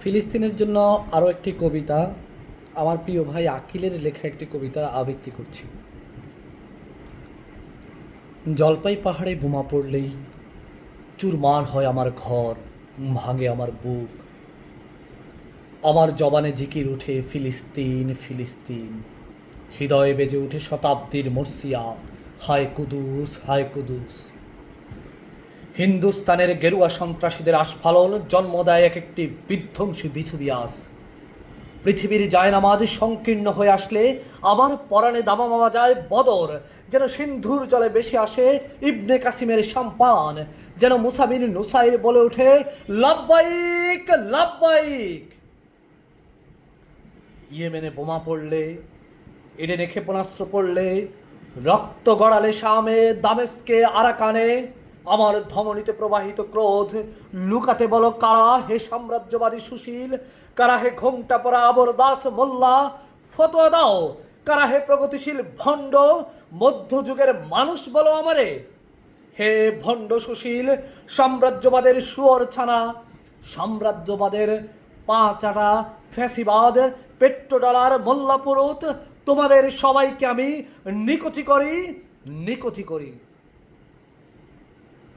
ফিলিস্তিনের জন্য আরও একটি কবিতা, আমার প্রিয় ভাই আকিলের লেখা একটি কবিতা আবৃত্তি করছি। জলপাই পাহাড়ে বোমা পড়লেই চুরমার হয় আমার ঘর, ভাঙে আমার বুক। আমার জবানে জিকির উঠে ফিলিস্তিন ফিলিস্তিন, হৃদয়ে বেজে উঠে শতাব্দীর মর্সিয়া, হায় কুদুস হায় কুদুস। হিন্দুস্তানের গেরুয়া সন্ত্রাসীদের আস্ফালন জন্ম দেয় এক একটি বিধ্বংসী বিছুরিয়াস। পৃথিবীর জায়নামাজ সংকীর্ণ হয়ে আসলে আবার পরাণে দামামা যায় বদর, যেন সিন্ধুর জলে বেশি আসে ইবনে কাসিমের সাম্পান, যেন মুসাবির নুসাইর বলে ওঠে লাব্বাইক লাব্বাইক। ইয়েমেনে বোমা পড়লে, এডেনে ক্ষেপণাস্ত্র পড়লে, রক্ত গড়ালে শামে দামেস্কে আরাকানে, আমার ধমনীতে প্রবাহিত ক্রোধ লুকাতে বলো কারা হে সাম্রাজ্যবাদী সুশীল, কারা হে ঘোমটা পরা আবরদাস মোল্লা, ফতোয়া দাও কারা হে প্রগতিশীল ভণ্ড, মধ্যযুগের মানুষ বলো আমারে। হে ভণ্ড সুশীল সাম্রাজ্যবাদের শুয়োর ছানা, সাম্রাজ্যবাদের পা চাটা ফ্যাসিবাদ পেট্রোডলার মোল্লাপুরুত, তোমাদের সবাইকে আমি নিকুচি করি নিকুচি করি।